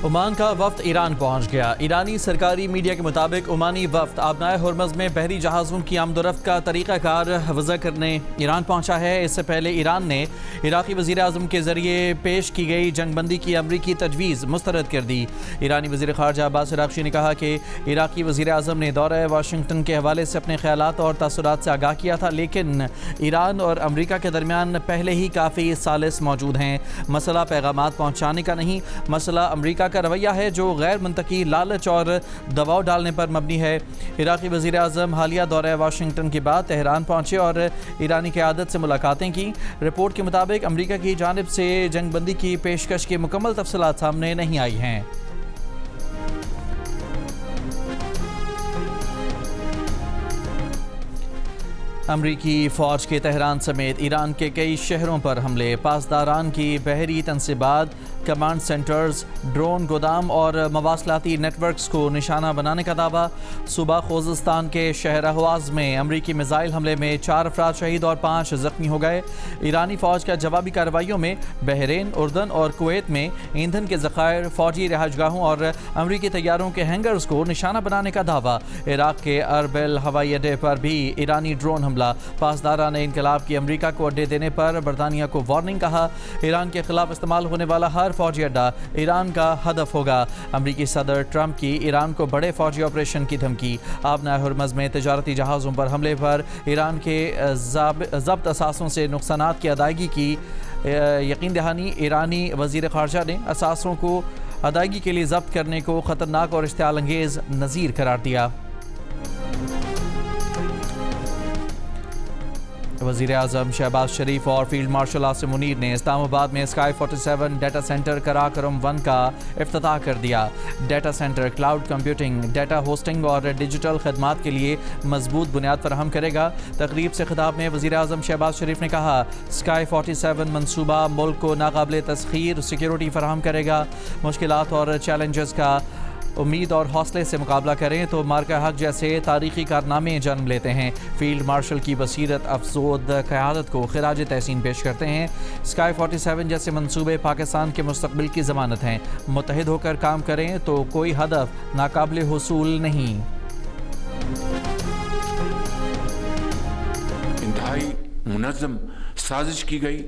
Oman کا وفد ایران پہنچ گیا۔ ایرانی سرکاری میڈیا کے مطابق عمانی وفد آبنائے ہرمز میں بحری جہازوں کی آمد و رفت کا طریقہ کار وضع کرنے ایران پہنچا ہے۔ اس سے پہلے ایران نے عراقی وزیر اعظم کے ذریعے پیش کی گئی جنگ بندی کی امریکی تجویز مسترد کر دی۔ ایرانی وزیر خارجہ عباس عراقچی نے کہا کہ عراقی وزیر اعظم نے دورہ واشنگٹن کے حوالے سے اپنے خیالات اور تاثرات سے آگاہ کیا تھا، لیکن ایران اور امریکہ کے درمیان پہلے ہی کافی ثالث موجود ہیں۔ مسئلہ پیغامات پہنچانے کا نہیں، مسئلہ امریکہ کا رویہ ہے جو غیر منطقی لالچ اور دباؤ ڈالنے پر مبنی ہے۔ عراقی وزیر اعظم حالیہ دورہ واشنگٹن کے بعد تہران پہنچے اور ایرانی قیادت سے ملاقاتیں کی۔ رپورٹ کے مطابق امریکہ کی جانب سے جنگ بندی کی پیشکش کی مکمل تفصیلات سامنے نہیں آئی ہیں۔ امریکی فوج کے تہران سمیت ایران کے کئی شہروں پر حملے، پاسداران کی بحری تنصیبات، کمانڈ سینٹرز، ڈرون گودام اور مواصلاتی نیٹ ورکس کو نشانہ بنانے کا دعویٰ۔ صوبہ خوزستان کے شہر اہواز میں امریکی میزائل حملے میں 4 افراد شہید اور 5 زخمی ہو گئے۔ ایرانی فوج کا جوابی کارروائیوں میں بحرین، اردن اور کویت میں ایندھن کے ذخائر، فوجی رہائش گاہوں اور امریکی طیاروں کے ہینگرز کو نشانہ بنانے کا دعویٰ۔ عراق کے اربل ہوائی اڈے پر بھی ایرانی ڈرون حملہ، پاسداران انقلاب کی امریکہ کو اڈے دینے پر برطانیہ کو وارننگ، کہا ایران کے خلاف استعمال ہونے والا ہر فوجی اڈہ ایران کا ہدف ہوگا۔ امریکی صدر ٹرمپ کی ایران کو بڑے فوجی آپریشن کی دھمکی۔ آبنائے ہرمز میں تجارتی جہازوں پر حملے پر ایران کے ضبط اثاثوں سے نقصانات کی ادائیگی کی یقین دہانی۔ ایرانی وزیر خارجہ نے اثاثوں کو ادائیگی کے لیے ضبط کرنے کو خطرناک اور اشتعال انگیز نذیر قرار دیا۔ وزیر اعظم شہباز شریف اور فیلڈ مارشل عاصم منیر نے اسلام آباد میں اسکائی 47 ڈیٹا سینٹر قراقرم 1 کا افتتاح کر دیا۔ Data centre cloud computing, data hosting اور ڈیجیٹل خدمات کے لیے مضبوط بنیاد فراہم کرے گا۔ تقریب سے خطاب میں وزیر اعظم شہباز شریف نے کہا اسکائی 47 منصوبہ ملک کو ناقابل تسخیر سیکیورٹی فراہم کرے گا۔ مشکلات اور چیلنجز کا امید اور حوصلے سے مقابلہ کریں تو مارکہ حق جیسے تاریخی کارنامے جنم لیتے ہیں۔ فیلڈ مارشل کی بصیرت افزود قیادت کو خراج تحسین پیش کرتے ہیں۔ اسکائی 47 جیسے منصوبے پاکستان کے مستقبل کی ضمانت ہیں۔ متحد ہو کر کام کریں تو کوئی ہدف ناقابل حصول نہیں۔ انتہائی منظم سازش کی گئی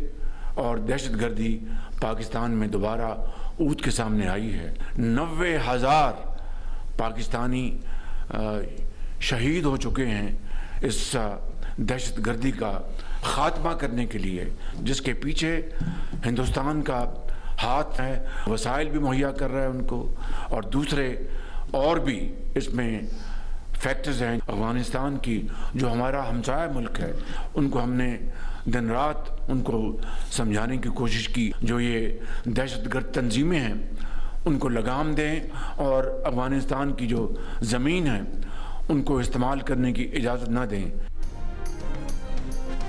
اور دہشت گردی پاکستان میں دوبارہ اونچ کے سامنے آئی ہے۔ 90,000 پاکستانی شہید ہو چکے ہیں اس دہشت گردی کا خاتمہ کرنے کے لیے، جس کے پیچھے ہندوستان کا ہاتھ ہے۔ وسائل بھی مہیا کر رہا ہے ان کو، اور دوسرے اور بھی اس میں فیکٹرز ہیں۔ افغانستان کی جو ہمارا ہمسایہ ملک ہے، ان کو ہم نے دن رات ان کو سمجھانے کی کوشش کی، جو یہ دہشت گرد تنظیمیں ہیں ان کو لگام دیں اور افغانستان کی جو زمین ہے ان کو استعمال کرنے کی اجازت نہ دیں۔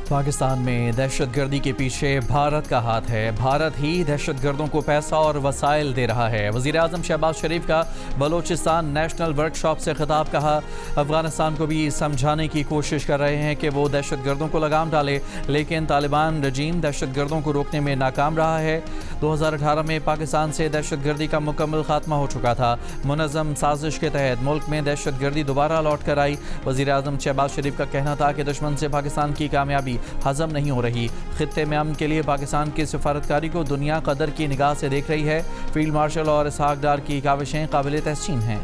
پاکستان میں دہشت گردی کے پیچھے بھارت کا ہاتھ ہے۔ بھارت ہی دہشت گردوں کو پیسہ اور وسائل دے رہا ہے۔ وزیر اعظم شہباز شریف کا بلوچستان نیشنل ورکشاپ سے خطاب، کہا افغانستان کو بھی سمجھانے کی کوشش کر رہے ہیں کہ وہ دہشت گردوں کو لگام ڈالے، لیکن طالبان رجیم دہشت گردوں کو روکنے میں ناکام رہا ہے۔ 2018 میں پاکستان سے دہشت گردی کا مکمل خاتمہ ہو چکا تھا۔ منظم سازش کے تحت ملک میں دہشت گردی دوبارہ لوٹ کر آئی۔ وزیر اعظم شہباز شریف کا کہنا تھا کہ دشمن سے پاکستان کی کامیابی ہضم نہیں ہو رہی۔ خطے میں امن کے لیے پاکستان کی سفارتکاری کو دنیا قدر کی نگاہ سے دیکھ رہی ہے۔ فیلڈ مارشل اور اسحاق ڈار کی کاوشیں قابل تحسین ہیں۔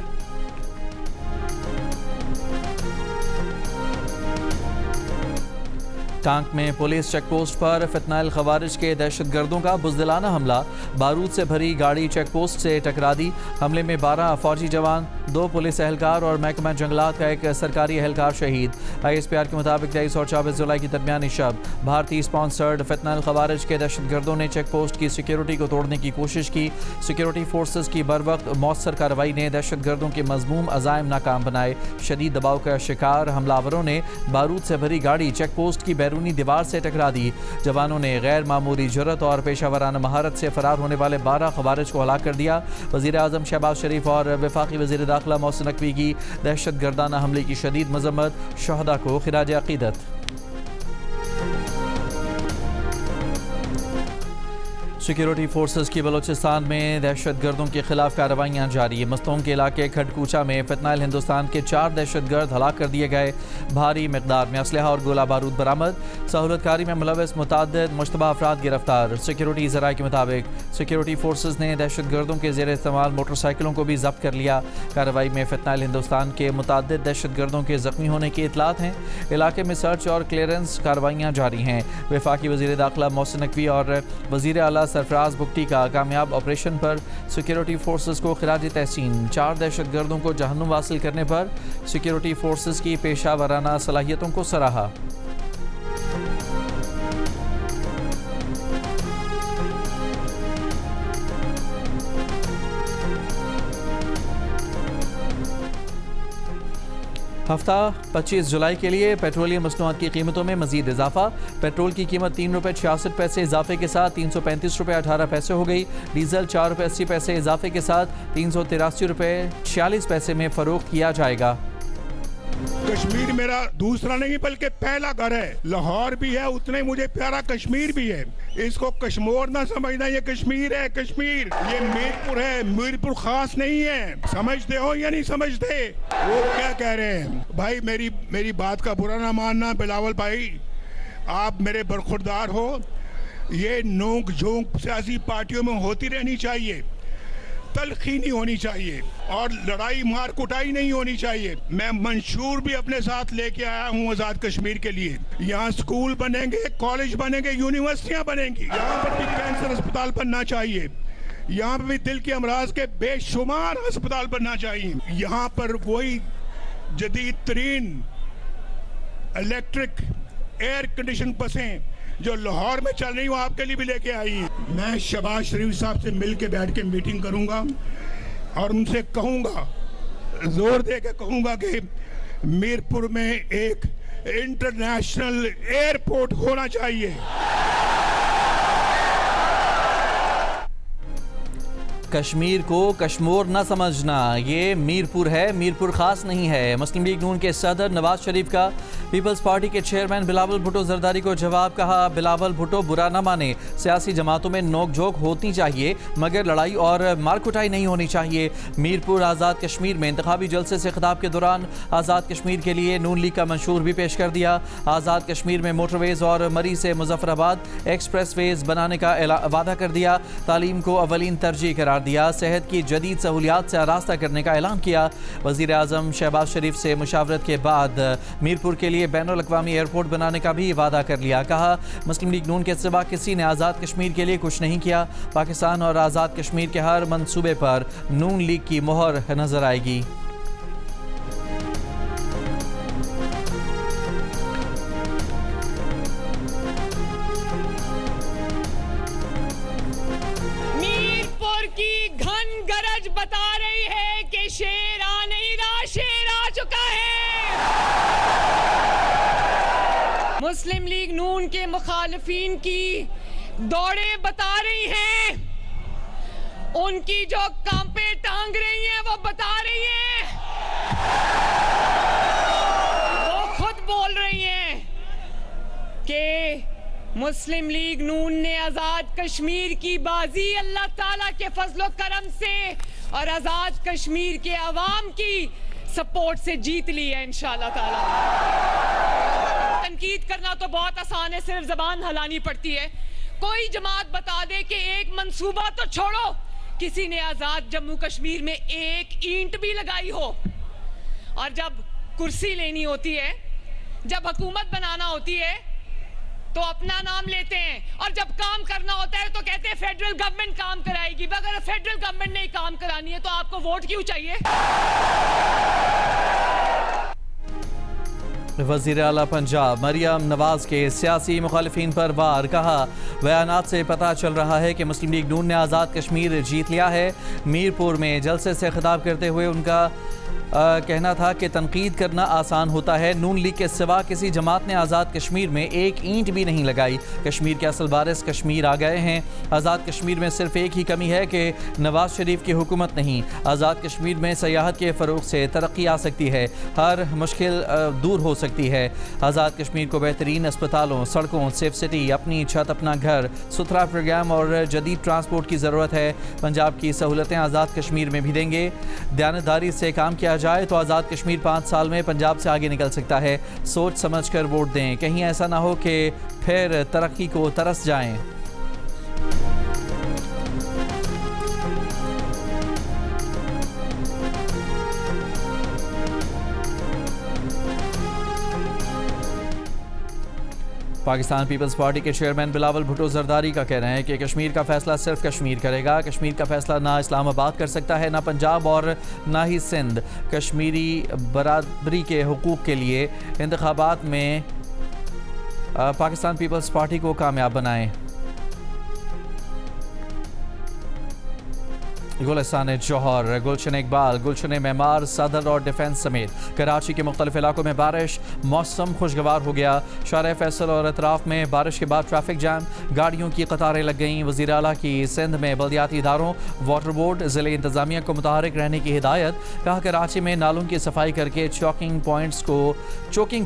ٹانک میں پولیس چیک پوسٹ پر فتنہ الخوارج کے دہشت گردوں کا بزدلانہ حملہ، بارود سے بھری گاڑی چیک پوسٹ سے ٹکرا دی۔ حملے میں 12 فوجی جوان، 2 پولیس اہلکار اور محکمہ جنگلات کا ایک سرکاری اہلکار شہید۔ ISPR کے مطابق 23 اور 24 جولائی کی درمیانی شب بھارتی اسپانسرڈ فتنہ الخوارج کے دہشت گردوں نے چیک پوسٹ کی سیکیورٹی کو توڑنے کی کوشش کی۔ سیکیورٹی فورسز کی بروقت مؤثر کارروائی نے دہشت گردوں کے مذموم عزائم ناکام بنائے۔ شدید دباؤ کا شکار حملہ آوروں نے بارود سے بھری گاڑی چیک پوسٹ کی بیرونی دیوار سے ٹکرا دی۔ جوانوں نے غیر معمولی جرأت اور پیشہ ورانہ مہارت سے فرار ہونے والے 12 خوارج کو ہلاک کر دیا۔ وزیر اعظم شہباز شریف اور وفاقی وزیر داخلہ محسن نقوی کی دہشت گردانہ حملے کی شدید مذمت، شہداء کو خراج عقیدت۔ سیکیورٹی فورسز کی بلوچستان میں دہشت گردوں کے خلاف کارروائیاں جاری. مستونگ کے علاقے کھڈکوچا میں فنتائل ہندوستان کے 4 دہشت گرد ہلاک کر دیے گئے. بھاری مقدار میں اسلحہ اور گولہ بارود برآمد. سہولت کاری میں ملوث متعدد مشتبہ افراد گرفتار. سیکیورٹی ذرائع کے مطابق سیکیورٹی فورسز نے دہشت گردوں کے زیر استعمال موٹر سائیکلوں کو بھی ضبط کر لیا. کارروائی میں فنتائل ہندوستان کے متعدد دہشت گردوں کے زخمی ہونے کی اطلاعات ہیں. علاقے میں سرچ اور کلیئرنس کارروائیاں جاری ہیں. وفاقی وزیر داخلہ محسن نقوی اور وزیر اعلیٰ سرفراز بگٹی کا کامیاب آپریشن پر سیکیورٹی فورسز کو خراج تحسین. 4 دہشت گردوں کو جہنم واصل کرنے پر سیکیورٹی فورسز کی پیشہ ورانہ صلاحیتوں کو سراہا. ہفتہ 25 جولائی کے لیے پیٹرولیم مصنوعات کی قیمتوں میں مزید اضافہ. پیٹرول کی قیمت ₹3.66 اضافے کے ساتھ ₹335.18 ہو گئی. ڈیزل ₹4.80 اضافے کے ساتھ ₹383.46 میں فروخت کیا جائے گا. کشمیر میرا دوسرا نہیں بلکہ پہلا گھر ہے. لاہور بھی ہے اتنا ہی مجھے پیارا کشمیر بھی ہے. اس کو کشمور نہ سمجھنا, یہ کشمیر ہے. کشمیر یہ میرپور ہے, میرپور خاص نہیں ہے. سمجھتے ہو یا نہیں سمجھتے؟ وہ کیا کہہ رہے ہیں بھائی؟ میری بات کا برا نہ ماننا بلاول بھائی, آپ میرے برخوردار ہو. یہ نوک جھونک سیاسی پارٹیوں میں ہوتی رہنی چاہیے, تلخی نہیں ہونی چاہیے اور لڑائی مار کٹائی نہیں ہونی چاہیے. میں منشور بھی اپنے ساتھ لے کے آیا ہوں آزاد کشمیر کے لیے. یہاں سکول بنیں گے, کالج بنیں گے, یونیورسٹیاں بنیں گی. یہاں پر بھی کینسر اسپتال بننا چاہیے. یہاں پر بھی دل کے امراض کے بے شمار اسپتال بننا چاہیے. یہاں پر وہی جدید ترین الیکٹرک ایئر کنڈیشن بسیں جو لاہور میں چل رہی ہوں آپ کے لیے بھی لے کے آئی ہیں. میں شہباز شریف صاحب سے مل کے بیٹھ کے میٹنگ کروں گا اور ان سے کہوں گا, زور دے کے کہوں گا کہ میرپور میں ایک انٹرنیشنل ایئرپورٹ ہونا چاہیے. کشمیر کو کشمور نہ سمجھنا, یہ میرپور ہے, میرپور خاص نہیں ہے. مسلم لیگ نون کے صدر نواز شریف کا پیپلز پارٹی کے چیئرمین بلاول بھٹو زرداری کو جواب. کہا بلاول بھٹو برا نہ مانے, سیاسی جماعتوں میں نوک جھوک ہوتی چاہیے مگر لڑائی اور مار کٹائی نہیں ہونی چاہیے. میرپور آزاد کشمیر میں انتخابی جلسے سے خطاب کے دوران آزاد کشمیر کے لیے نون لیگ کا منشور بھی پیش کر دیا. آزاد کشمیر میں موٹر ویز اور مری سے مظفر آباد ایکسپریس ویز بنانے کا وعدہ کر دیا. تعلیم کو اولین ترجیح قرار دیا. صحت کی جدید سہولیات سے آراستہ کرنے کا اعلان کیا. وزیر اعظم شہباز شریف سے مشاورت کے بعد میرپور کے لیے بین الاقوامی ایئرپورٹ بنانے کا بھی وعدہ کر لیا. کہا مسلم لیگ نون کے سوا کسی نے آزاد کشمیر کے لیے کچھ نہیں کیا. پاکستان اور آزاد کشمیر کے ہر منصوبے پر نون لیگ کی مہر نظر آئے گی. بتا رہی ہے کہ شیر آ نہیں رہا, شیر آ چکا ہے. مسلم لیگ نون کے مخالفین کی دوڑیں بتا رہی ہیں, ان کی جو کانپے ٹانگ رہی ہیں وہ بتا رہی ہیں, وہ خود بول رہی ہیں کہ مسلم لیگ نون نے آزاد کشمیر کی بازی اللہ تعالیٰ کے فضل و کرم سے اور آزاد کشمیر کے عوام کی سپورٹ سے جیت لی ہے انشاءاللہ تعالیٰ. تنقید کرنا تو بہت آسان ہے, صرف زبان ہلانی پڑتی ہے. کوئی جماعت بتا دے کہ ایک منصوبہ تو چھوڑو, کسی نے آزاد جموں کشمیر میں ایک اینٹ بھی لگائی ہو. اور جب کرسی لینی ہوتی ہے, جب حکومت بنانا ہوتی ہے تو اپنا نام لیتے ہیں, اور جب کام کرنا ہوتا ہے تو کہتے ہیں فیڈرل گورنمنٹ کام کرائے گی. اگر فیڈرل گورنمنٹ نے کام کرانی ہے تو آپ کو ووٹ کیوں چاہیے؟ وزیر اعلیٰ پنجاب مریم نواز کے سیاسی مخالفین پر وار. کہا بیانات سے پتہ چل رہا ہے کہ مسلم لیگ نون نے آزاد کشمیر جیت لیا ہے. میرپور میں جلسے سے خطاب کرتے ہوئے ان کا کہنا تھا کہ تنقید کرنا آسان ہوتا ہے. نون لیگ کے سوا کسی جماعت نے آزاد کشمیر میں ایک اینٹ بھی نہیں لگائی. کشمیر کے اصل وارث کشمیر آ گئے ہیں. آزاد کشمیر میں صرف ایک ہی کمی ہے کہ نواز شریف کی حکومت نہیں. آزاد کشمیر میں سیاحت کے فروغ سے ترقی آ سکتی ہے. ہر مشکل دور ہو سکتی ہے۔ آزاد کشمیر کو بہترین اسپتالوں، سڑکوں، سیف سٹی، اپنی چھت اپنا گھر، ستھرا پروگرام اور جدید ٹرانسپورٹ کی ضرورت ہے۔ پنجاب کی سہولتیں آزاد کشمیر میں بھی دیں گے۔ دیانتداری سے کام کیا جائے تو آزاد کشمیر 5 سال میں پنجاب سے آگے نکل سکتا ہے۔ سوچ سمجھ کر ووٹ دیں، کہیں ایسا نہ ہو کہ پھر ترقی کو ترس جائیں۔ پاکستان پیپلز پارٹی کے چیئرمین بلاول بھٹو زرداری کا کہنا ہے کہ کشمیر کا فیصلہ صرف کشمیر کرے گا۔ کشمیر کا فیصلہ نہ اسلام آباد کر سکتا ہے، نہ پنجاب اور نہ ہی سندھ۔ کشمیری برادری کے حقوق کے لیے انتخابات میں پاکستان پیپلز پارٹی کو کامیاب بنائیں۔ گلستان جوہر، گلشن اقبال، گلشن معمار، صدر اور ڈیفنس سمیت کراچی کے مختلف علاقوں میں بارش، موسم خوشگوار ہو گیا۔ شارع فیصل اور اطراف میں بارش کے بعد ٹریفک جام، گاڑیوں کی قطاریں لگ گئیں۔ وزیر اعلیٰ کی سندھ میں بلدیاتی اداروں، واٹر بورڈ، ضلع انتظامیہ کو متحرک رہنے کی ہدایت۔ کہا کراچی میں نالوں کی صفائی کر کے چوکنگ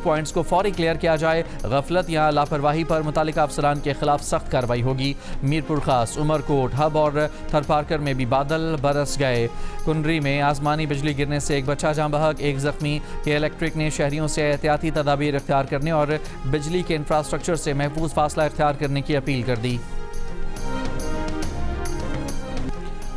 پوائنٹس کو فوری کلیئر کیا جائے۔ غفلت یا لاپرواہی پر متعلقہ افسران کے خلاف سخت کارروائی ہوگی۔ میرپور خاص، عمرکوٹ، ہب اور تھر پارکر میں بھی بادل برس گئے۔ کنڈری میں آسمانی بجلی گرنے سے ایک بچہ جاں بحق، ایک زخمی۔ کے الیکٹرک نے شہریوں سے احتیاطی تدابیر اختیار کرنے اور بجلی کے انفراسٹرکچر سے محفوظ فاصلہ اختیار کرنے کی اپیل کر دی۔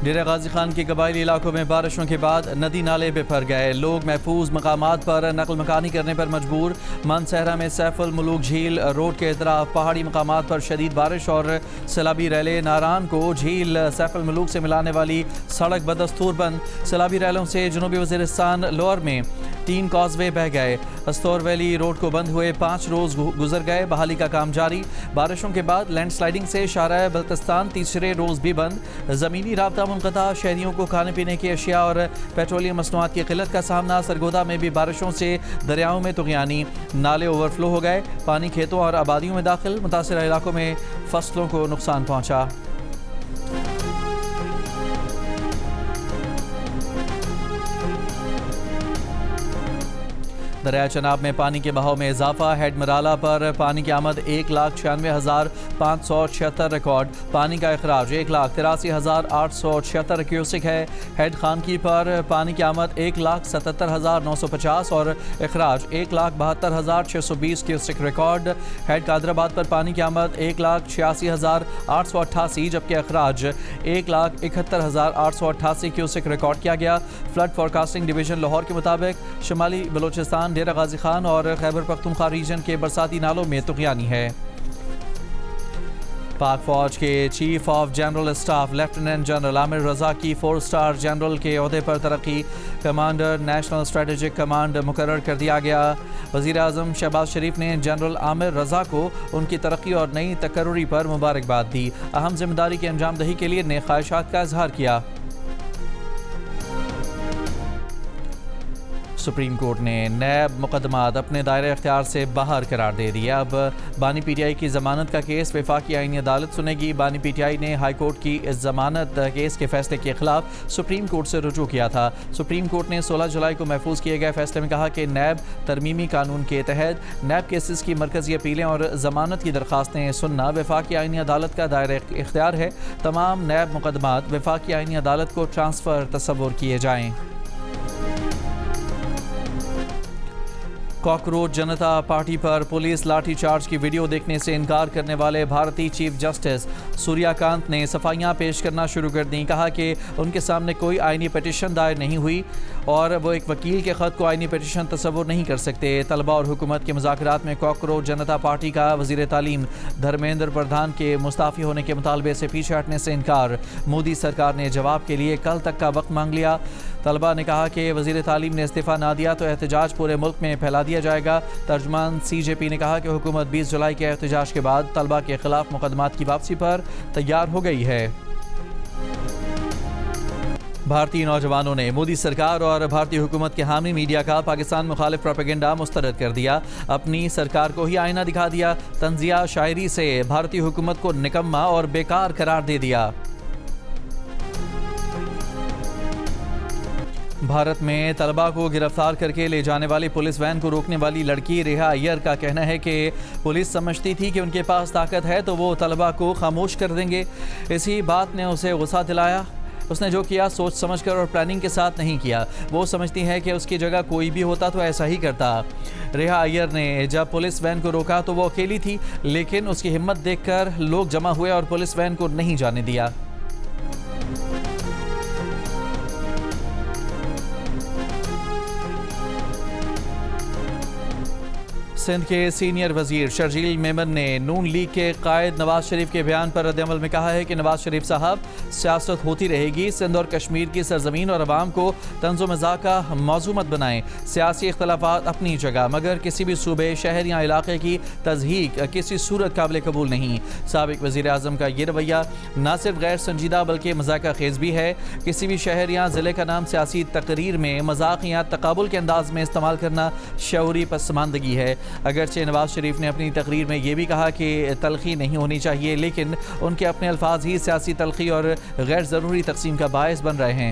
ڈیرہ غازی خان کے قبائلی علاقوں میں بارشوں کے بعد ندی نالے بے بھر گئے، لوگ محفوظ مقامات پر نقل مکانی کرنے پر مجبور۔ من صحرا میں سیف الملوک جھیل روڈ کے اطراف پہاڑی مقامات پر شدید بارش اور سیلابی ریلیں۔ ناران کو جھیل سیف الملوک سے ملانے والی سڑک بدستور بند۔ سیلابی ریلوں سے جنوبی وزیرستان لوئر میں 3 کازوے بہہ گئے۔ استور ویلی روڈ کو بند ہوئے 5 روز گزر گئے، بحالی کا کام جاری۔ بارشوں کے بعد لینڈ سلائیڈنگ سے شارع بلتستان تیسرے روز بھی بند۔ زمینی رابطہ منقطع، شہریوں کو کھانے پینے کی اشیاء اور پیٹرولیم مصنوعات کی قلت کا سامنا۔ سرگودا میں بھی بارشوں سے دریاؤں میں طغیانی، نالے اوور فلو ہو گئے، پانی کھیتوں اور آبادیوں میں داخل۔ متاثرہ علاقوں میں فصلوں کو نقصان پہنچا۔ دریائے چناب میں پانی کے بہاؤ میں اضافہ۔ ہیڈ مرالہ پر پانی کی آمد 1,96,576 ریکارڈ۔ پانی کا اخراج 1,83,876 کیوسک ہے۔ ہیڈ خانکی پر پانی کی آمد 1,77,950 اور اخراج 1,72,620 کیوسک ریکارڈ۔ ہیڈ قادرآباد پر پانی کی آمد 1,86,888 جبکہ اخراج 1,71,888 کیوسک ریکارڈ کیا گیا۔ فلڈ فورکاسٹنگ ڈویژن لاہور کے مطابق شمالی بلوچستان، ڈیرہ غازی خان اور خیبر پختونخوا ریجن کے برساتی نالوں میں طغیانی ہے۔ پاک فوج کے chief of general staff lieutenant general Aamir Raza کی 4 اسٹار جنرل کے عہدے پر ترقی۔ کمانڈر نیشنل اسٹریٹجک کمانڈ مقرر کر دیا گیا۔ وزیر اعظم شہباز شریف نے جنرل عامر رضا کو ان کی ترقی اور نئی تقرری پر مبارکباد دی۔ اہم ذمہ داری کی انجام دہی کے لیے نیک خواہشات کا اظہار کیا۔ سپریم کورٹ نے نیب مقدمات اپنے دائرہ اختیار سے باہر قرار دے دیا۔ اب بانی پی ٹی آئی کی ضمانت کا کیس وفاقی آئینی عدالت سنے گی۔ بانی پی ٹی آئی نے ہائی کورٹ کی اس ضمانت کیس کے فیصلے کے خلاف سپریم کورٹ سے رجوع کیا تھا۔ سپریم کورٹ نے 16 جولائی کو محفوظ کیے گئے فیصلے میں کہا کہ نیب ترمیمی قانون کے تحت نیب کیسز کی مرکزی اپیلیں اور ضمانت کی درخواستیں سننا وفاقی آئینی عدالت کا دائرہ اختیار ہے۔ تمام نیب مقدمات وفاقی آئینی عدالت کو ٹرانسفر تصور کیے جائیں۔ کاکروچ جنتا پارٹی پر پولیس لاٹھی چارج کی ویڈیو دیکھنے سے انکار کرنے والے بھارتی چیف جسٹس سوریا کانت نے صفائیاں پیش کرنا شروع کر دیں۔ کہا کہ ان کے سامنے کوئی آئینی پٹیشن دائر نہیں ہوئی اور وہ ایک وکیل کے خط کو آئینی پٹیشن تصور نہیں کر سکتے۔ طلبہ اور حکومت کے مذاکرات میں کاکروچ جنتا پارٹی کا وزیر تعلیم دھرمیندر پردھان کے مستعفی ہونے کے مطالبے سے پیچھے ہٹنے سے انکار۔ مودی سرکار نے جواب کے لیے کل تک کا وقت مانگ لیا۔ طلبہ نے کہا کہ وزیر تعلیم نے استعفیٰ نہ دیا تو احتجاج پورے ملک میں پھیلا دیا جائے گا۔ ترجمان سی جے پی نے کہا کہ حکومت 20 جولائی کے احتجاج کے بعد طلبہ کے خلاف مقدمات کی واپسی پر تیار ہو گئی ہے۔ بھارتی نوجوانوں نے مودی سرکار اور بھارتی حکومت کے حامی میڈیا کا پاکستان مخالف پروپیگنڈا مسترد کر دیا، اپنی سرکار کو ہی آئینہ دکھا دیا، طنزیہ شاعری سے بھارتی حکومت کو نکما اور بیکار قرار دے دیا۔ بھارت میں طلباء کو گرفتار کر کے لے جانے والی پولیس وین کو روکنے والی لڑکی ریحا ایئر کا کہنا ہے کہ پولیس سمجھتی تھی کہ ان کے پاس طاقت ہے تو وہ طلباء کو خاموش کر دیں گے. اسی بات نے اسے غصہ دلایا. اس نے جو کیا سوچ سمجھ کر اور پلاننگ کے ساتھ نہیں کیا. وہ سمجھتی ہے کہ اس کی جگہ کوئی بھی ہوتا تو ایسا ہی کرتا. ریحا ایئر نے جب پولیس وین کو روکا تو وہ اکیلی تھی، لیکن اس کی ہمت دیکھ کر لوگ جمع ہوئے اور پولیس وین کو نہیں جانے دیا. سندھ کے سینئر وزیر شرجیل میمن نے نون لیگ کے قائد نواز شریف کے بیان پر رد عمل میں کہا ہے کہ نواز شریف صاحب، سیاست ہوتی رہے گی، سندھ اور کشمیر کی سرزمین اور عوام کو طنز و مزاح کا موضوع مت بنائیں. سیاسی اختلافات اپنی جگہ، مگر کسی بھی صوبے، شہر یا علاقے کی تضحیک کسی صورت قابل قبول نہیں. سابق وزیر اعظم کا یہ رویہ نہ صرف غیر سنجیدہ بلکہ مذاق خیز بھی ہے. کسی بھی شہر یا ضلع کا نام سیاسی تقریر میں مذاق یا تقابل کے انداز میں استعمال کرنا شعوری پسماندگی ہے. اگرچہ نواز شریف نے اپنی تقریر میں یہ بھی کہا کہ تلخی نہیں ہونی چاہیے، لیکن ان کے اپنے الفاظ ہی سیاسی تلخی اور غیر ضروری تقسیم کا باعث بن رہے ہیں.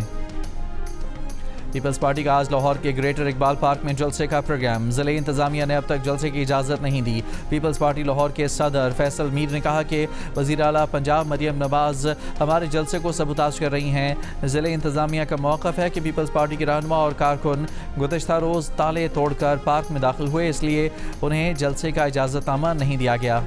پیپلز پارٹی کا آج لاہور کے گریٹر اقبال پارک میں جلسے کا پروگرام. ضلعی انتظامیہ نے اب تک جلسے کی اجازت نہیں دی. پیپلز پارٹی لاہور کے صدر فیصل میر نے کہا کہ وزیر اعلیٰ پنجاب مریم نواز ہمارے جلسے کو سبوتاژ کر رہی ہیں. ضلعی انتظامیہ کا موقف ہے کہ پیپلز پارٹی کے رہنما اور کارکن گزشتہ روز تالے توڑ کر پارک میں داخل ہوئے، اس لیے انہیں جلسے کا اجازت نامہ نہیں دیا گیا.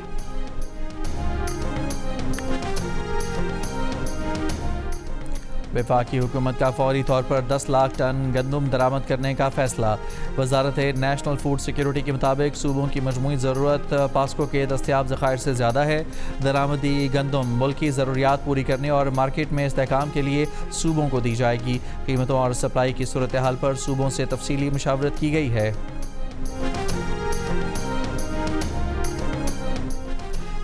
وفاقی حکومت کا فوری طور پر 10 لاکھ ٹن گندم درآمد کرنے کا فیصلہ. وزارت نیشنل فوڈ سیکیورٹی کے مطابق صوبوں کی مجموعی ضرورت پاسکو کے دستیاب ذخائر سے زیادہ ہے. درآمدی گندم ملکی ضروریات پوری کرنے اور مارکیٹ میں استحکام کے لیے صوبوں کو دی جائے گی. قیمتوں اور سپلائی کی صورتحال پر صوبوں سے تفصیلی مشاورت کی گئی ہے.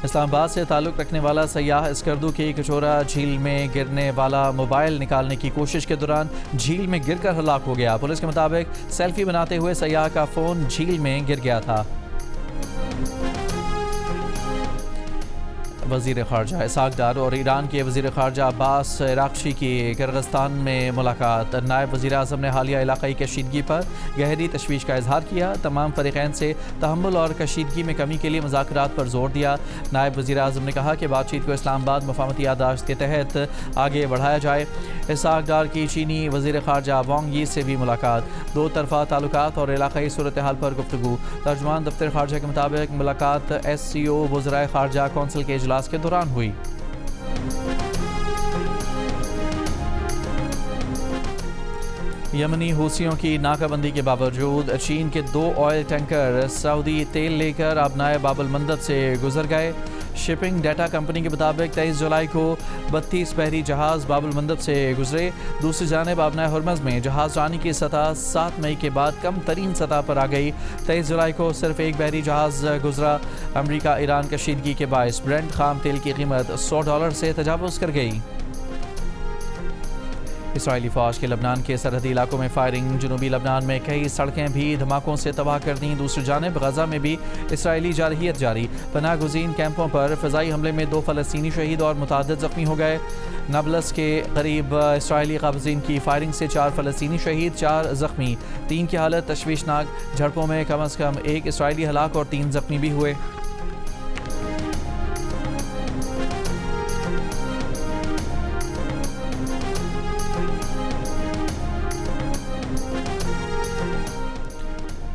اسلام آباد سے تعلق رکھنے والا سیاح اسکردو کی کچورا جھیل میں گرنے والا موبائل نکالنے کی کوشش کے دوران جھیل میں گر کر ہلاک ہو گیا. پولیس کے مطابق سیلفی بناتے ہوئے سیاح کا فون جھیل میں گر گیا تھا. وزیر خارجہ اسحاق ڈار اور ایران کے وزیر خارجہ عباس عراقچی کی کرغزستان میں ملاقات. نائب وزیر اعظم نے حالیہ علاقائی کشیدگی پر گہری تشویش کا اظہار کیا. تمام فریقین سے تحمل اور کشیدگی میں کمی کے لیے مذاکرات پر زور دیا. نائب وزیر اعظم نے کہا کہ بات چیت کو اسلام آباد مفاہمتی یادداشت کے تحت آگے بڑھایا جائے. اسحاق ڈار کی چینی وزیر خارجہ وانگ یی سے بھی ملاقات. دو طرفہ تعلقات اور علاقائی صورتحال پر گفتگو. ترجمان دفتر خارجہ کے مطابق ملاقات SCO وزرائے خارجہ کونسل کے اجلاس کے دوران ہوئی. یمنی حوثیوں کی ناکہ بندی کے باوجود چین کے 2 آئل ٹینکر سعودی تیل لے کر آبنائے باب المندب سے گزر گئے. شپنگ ڈیٹا کمپنی کے مطابق 23 جولائی کو 32 بحری جہاز باب المندب سے گزرے. دوسری جانب آبنائے ہرمز میں جہاز رانی کی سطح 7 مئی کے بعد کم ترین سطح پر آ گئی. 23 جولائی کو صرف ایک بحری جہاز گزرا. امریکہ ایران کشیدگی کے باعث برنٹ خام تیل کی قیمت $100 سے تجاوز کر گئی. اسرائیلی فوج کے لبنان کے سرحدی علاقوں میں فائرنگ. جنوبی لبنان میں کئی سڑکیں بھی دھماکوں سے تباہ کر دیں. دوسری جانب غزہ میں بھی اسرائیلی جارحیت جاری. پناہ گزین کیمپوں پر فضائی حملے میں 2 فلسطینی شہید اور متعدد زخمی ہو گئے. نابلس کے قریب اسرائیلی قابضین کی فائرنگ سے 4 فلسطینی شہید، 4 زخمی. 3 کی حالت تشویشناک. جھڑپوں میں کم از کم 1 اسرائیلی ہلاک اور 3 زخمی بھی ہوئے.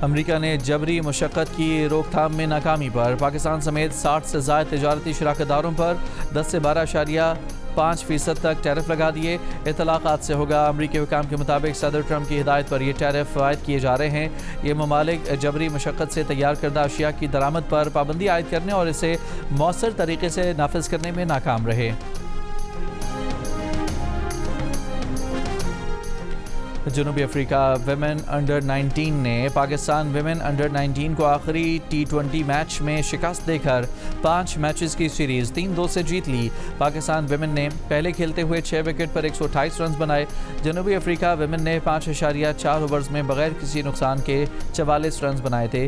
امریکہ نے جبری مشقت کی روک تھام میں ناکامی پر پاکستان سمیت 60 سے زائد تجارتی شراکت داروں پر 10 سے 12.5% تک ٹیرف لگا دیے. اطلاقات سے ہوگا. امریکی حکام کے مطابق صدر ٹرمپ کی ہدایت پر یہ ٹیرف عائد کیے جا رہے ہیں. یہ ممالک جبری مشقت سے تیار کردہ اشیاء کی درآمد پر پابندی عائد کرنے اور اسے مؤثر طریقے سے نافذ کرنے میں ناکام رہے. جنوبی افریقہ ویمن انڈر 19 نے پاکستان ویمن انڈر 19 کو آخری T20 میچ میں شکست دے کر 5 میچز کی سیریز 3-2 سے جیت لی. پاکستان ویمن نے پہلے کھیلتے ہوئے 6 وکٹ پر 128 رنز بنائے. جنوبی افریقہ ویمن نے 5.4 اوورز میں بغیر کسی نقصان کے 44 رنز بنائے تھے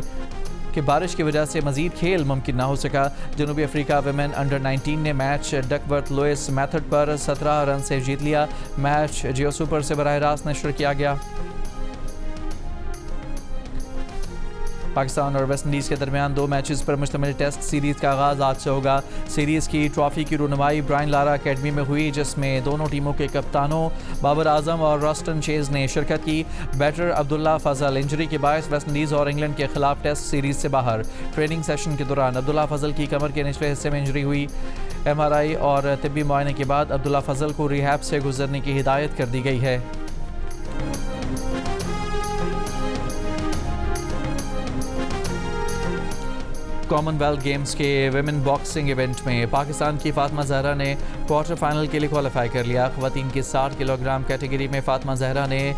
کہ بارش کی وجہ سے مزید کھیل ممکن نہ ہو سکا. جنوبی افریقہ ویمن انڈر 19 نے میچ ڈکورتھ لوئس میتھڈ پر 17 رن سے جیت لیا. میچ جیو سپر سے براہ راست نشر کیا گیا. پاکستان اور ویسٹ انڈیز کے درمیان 2 میچز پر مشتمل ٹیسٹ سیریز کا آغاز آج سے ہوگا۔ سیریز کی ٹرافی کی رونمائی برائن لارا اکیڈمی میں ہوئی، جس میں دونوں ٹیموں کے کپتانوں بابر اعظم اور راسٹن چیز نے شرکت کی۔ بیٹر عبداللہ فضل انجری کے باعث ویسٹ انڈیز اور انگلینڈ کے خلاف ٹیسٹ سیریز سے باہر۔ ٹریننگ سیشن کے دوران عبداللہ فضل کی کمر کے نچلے حصے میں انجری ہوئی۔ MRI اور طبی معائنے کے بعد عبداللہ فضل کو ریہیب سے گزرنے کی ہدایت کر دی گئی ہے۔ کامن ویلتھ گیمز کے ویمن باکسنگ ایونٹ میں پاکستان کی فاطمہ زہرا نے کوارٹر فائنل کے لیے کوالیفائی کر لیا۔ خواتین کی 60 کلو گرام کیٹیگری میں فاطمہ زہرا نے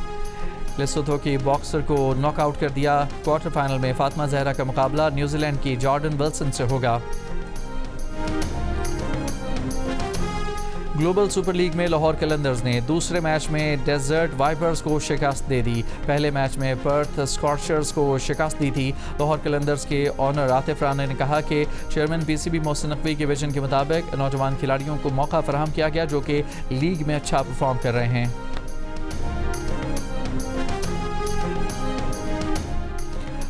لیسوتھو کی باکسر کو ناک آؤٹ کر دیا۔ کوارٹر فائنل میں فاطمہ زہرا کا مقابلہ نیوزی لینڈ کی جارڈن ولسن سے ہوگا۔ گلوبل سپر لیگ میں لاہور قلندرز نے دوسرے میچ میں ڈیزرٹ وائپرز کو شکست دے دی۔ پہلے میچ میں پرتھ اسکارچرز کو شکست دی تھی۔ لاہور قلندرز کے آنر عاطف رانا نے کہا کہ چیئرمین PCB محسن نقوی کے ویژن کے مطابق نوجوان کھلاڑیوں کو موقع فراہم کیا گیا جو کہ لیگ میں اچھا پرفارم کر رہے ہیں۔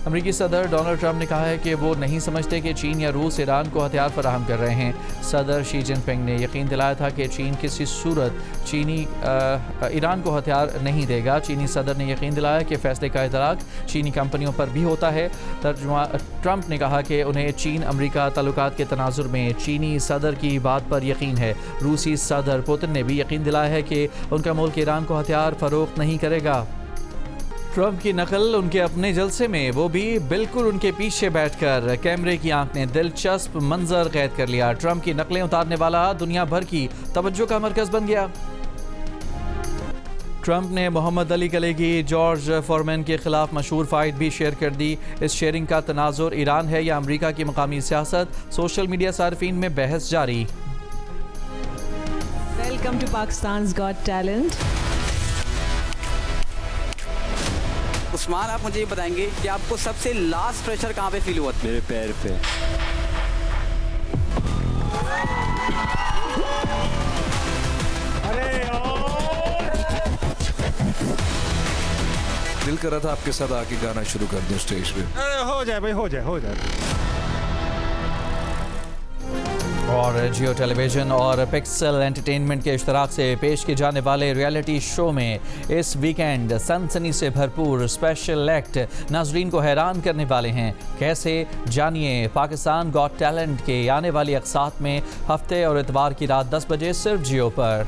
امریکی صدر ڈونلڈ ٹرمپ نے کہا ہے کہ وہ نہیں سمجھتے کہ چین یا روس ایران کو ہتھیار فراہم کر رہے ہیں۔ صدر شی جن پنگ نے یقین دلایا تھا کہ چین کسی صورت ایران کو ہتھیار نہیں دے گا۔ چینی صدر نے یقین دلایا کہ فیصلے کا اطلاق چینی کمپنیوں پر بھی ہوتا ہے۔ ٹرمپ نے کہا کہ انہیں چین امریکہ تعلقات کے تناظر میں چینی صدر کی بات پر یقین ہے۔ روسی صدر پوتن نے بھی یقین دلایا ہے کہ ان کا ملک ایران کو ہتھیار فروخت نہیں کرے گا۔ ٹرمپ کی نقل ان کے اپنے جلسے میں، وہ بھی بالکل ان کے پیچھے بیٹھ کر۔ کیمرے کی آنکھ نے دلچسپ منظر قید کر لیا۔ ٹرمپ کی نقلیں اتارنے والا دنیا بھر کی توجہ کا مرکز بن گیا۔ ٹرمپ نے محمد علی کلے کی جارج فورمین کے خلاف مشہور فائٹ بھی شیئر کر دی۔ اس شیئرنگ کا تناظر ایران ہے یا امریکہ کی مقامی سیاست؟ سوشل میڈیا صارفین میں بحث جاری۔ ویلکم ٹو پاکستان's Got Talent۔ عثمان، آپ مجھے یہ بتائیں گے کہ آپ کو سب سے لاسٹ پریشر کہاں پہ فیل ہوا؟ میرے پیر پہ۔ دل کر رہا تھا آپ کے ساتھ آ کے گانا شروع کر دوں اسٹیج پہ۔ ہو جائے بھائی، ہو جائے۔ اور جیو ٹیلی ویژن اور پکسل انٹرٹینمنٹ کے اشتراک سے پیش کیے جانے والے ریئلٹی شو میں اس ویکینڈ سنسنی سے بھرپور اسپیشل ایکٹ ناظرین کو حیران کرنے والے ہیں۔ کیسے؟ جانیے پاکستان گاٹ ٹیلنٹ کے آنے والی اقساط میں ہفتے اور اتوار کی رات 10 بجے صرف جیو پر۔